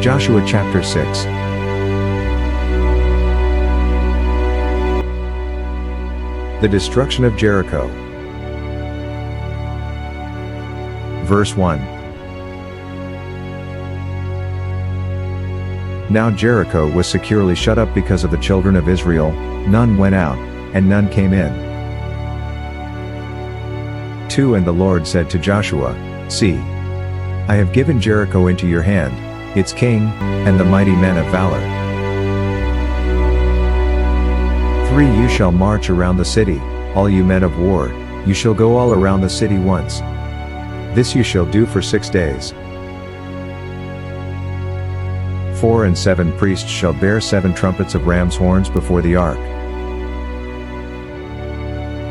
Joshua chapter 6. The destruction of Jericho. Verse 1. Now Jericho was securely shut up because of the children of Israel, none went out, and none came in. 2 And the Lord said to Joshua, See, I have given Jericho into your hand, its king, and the mighty men of valor. 3 You shall march around the city, all you men of war, you shall go all around the city once. This you shall do for 6 days. 4 And 7 priests shall bear 7 trumpets of ram's horns before the ark.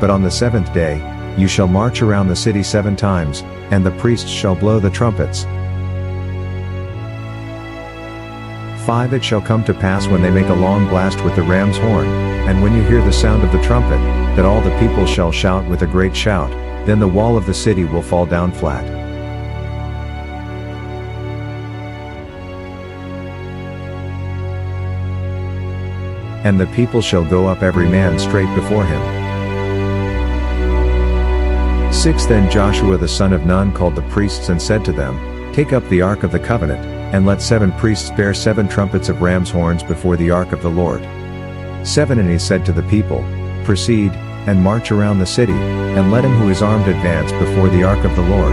But on the 7th day, you shall march around the city 7 times, and the priests shall blow the trumpets. 5 It shall come to pass when they make a long blast with the ram's horn, and when you hear the sound of the trumpet, that all the people shall shout with a great shout, then the wall of the city will fall down flat. And the people shall go up every man straight before him. 6 Then Joshua the son of Nun called the priests and said to them, Take up the ark of the covenant, and let 7 priests bear 7 trumpets of ram's horns before the ark of the Lord. 7 And he said to the people, Proceed, and march around the city, and let him who is armed advance before the ark of the Lord.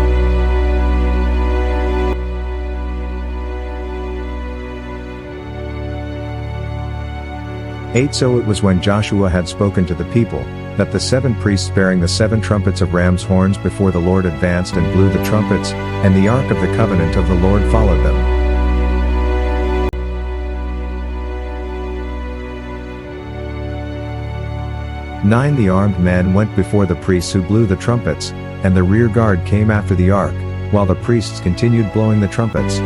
8 So it was when Joshua had spoken to the people, that the 7 priests bearing the 7 trumpets of ram's horns before the Lord advanced and blew the trumpets, and the ark of the covenant of the Lord followed them. 9 The armed men went before the priests who blew the trumpets, and the rear guard came after the ark, while the priests continued blowing the trumpets.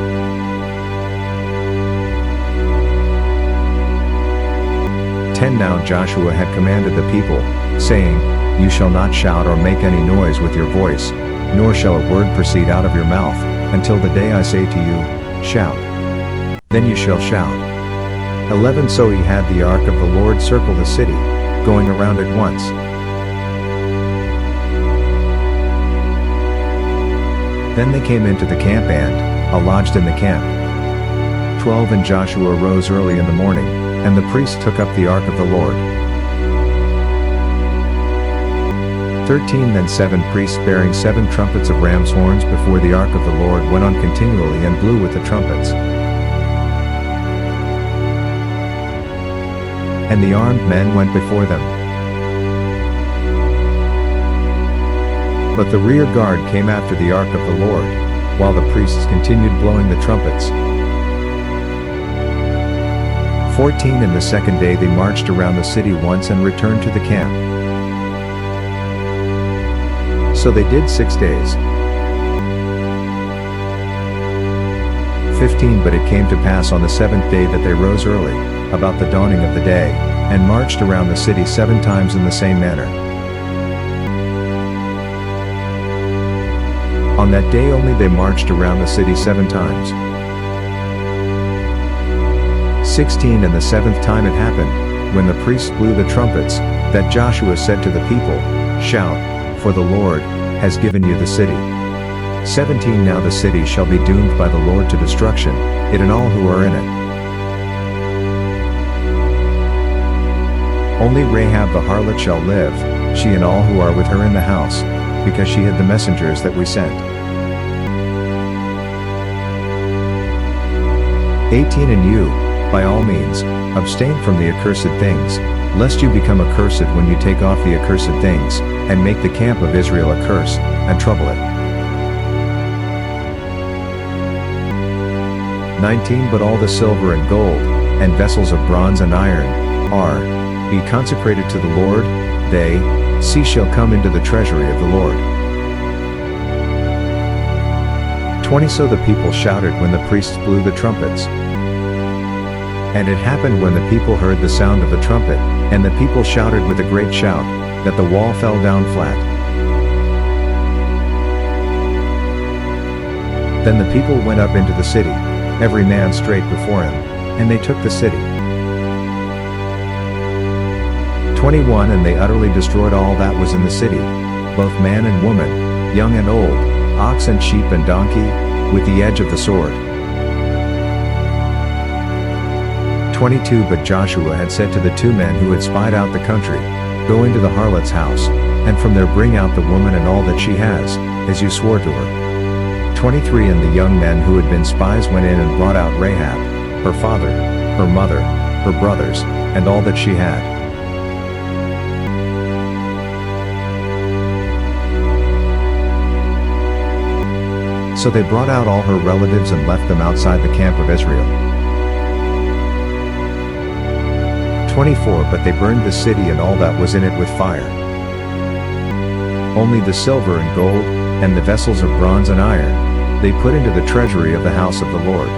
10 Now Joshua had commanded the people, saying, You shall not shout or make any noise with your voice, nor shall a word proceed out of your mouth, until the day I say to you, Shout. Then you shall shout. 11 So he had the ark of the Lord circle the city, going around it once. Then they came into the camp and lodged in the camp. 12 And Joshua rose early in the morning, and the priests took up the ark of the Lord. 13 Then 7 priests bearing 7 trumpets of ram's horns before the ark of the Lord went on continually and blew with the trumpets. And the armed men went before them. But the rear guard came after the ark of the Lord, while the priests continued blowing the trumpets. 14 And the 2nd day they marched around the city once and returned to the camp. So they did 6 days. 15 But it came to pass on the 7th day that they rose early, about the dawning of the day, and marched around the city 7 times in the same manner. On that day only they marched around the city 7 times. 16 And the 7th time it happened, when the priests blew the trumpets, that Joshua said to the people, Shout, for the Lord has given you the city. 17 Now the city shall be doomed by the Lord to destruction, it and all who are in it. Only Rahab the harlot shall live, she and all who are with her in the house, because she hid the messengers that we sent. 18 And you, by all means, abstain from the accursed things, lest you become accursed when you take off the accursed things, and make the camp of Israel a curse, and trouble it. 19 But all the silver and gold, and vessels of bronze and iron, be consecrated to the Lord, they shall come into the treasury of the Lord. 20 So the people shouted when the priests blew the trumpets. And it happened when the people heard the sound of the trumpet, and the people shouted with a great shout, that the wall fell down flat. Then the people went up into the city, every man straight before him, and they took the city. 21 And they utterly destroyed all that was in the city, both man and woman, young and old, ox and sheep and donkey, with the edge of the sword. 22 But Joshua had said to the two men who had spied out the country, Go into the harlot's house, and from there bring out the woman and all that she has, as you swore to her. 23 And the young men who had been spies went in and brought out Rahab, her father, her mother, her brothers, and all that she had. So they brought out all her relatives and left them outside the camp of Israel. 24 But they burned the city and all that was in it with fire. Only the silver and gold, and the vessels of bronze and iron, they put into the treasury of the house of the Lord.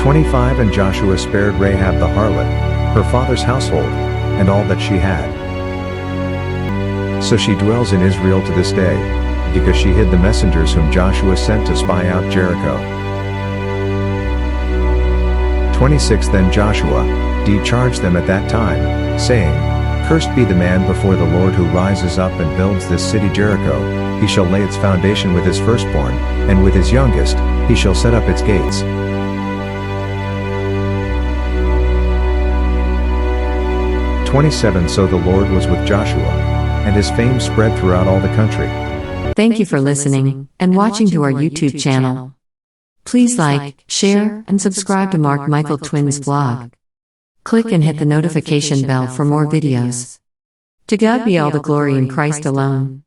25 And Joshua spared Rahab the harlot, her father's household, and all that she had. So she dwells in Israel to this day, because she hid the messengers whom Joshua sent to spy out Jericho. 26 Then Joshua decharged them at that time, saying, Cursed be the man before the Lord who rises up and builds this city Jericho. He shall lay its foundation with his firstborn, and with his youngest, he shall set up its gates. 27 So the Lord was with Joshua, and his fame spread throughout all the country. Thank you for listening and watching to our YouTube channel. Please like, share, and subscribe to Mark Michael Twins vlog. Click and hit the notification bell for more videos. To God be all the glory in Christ alone.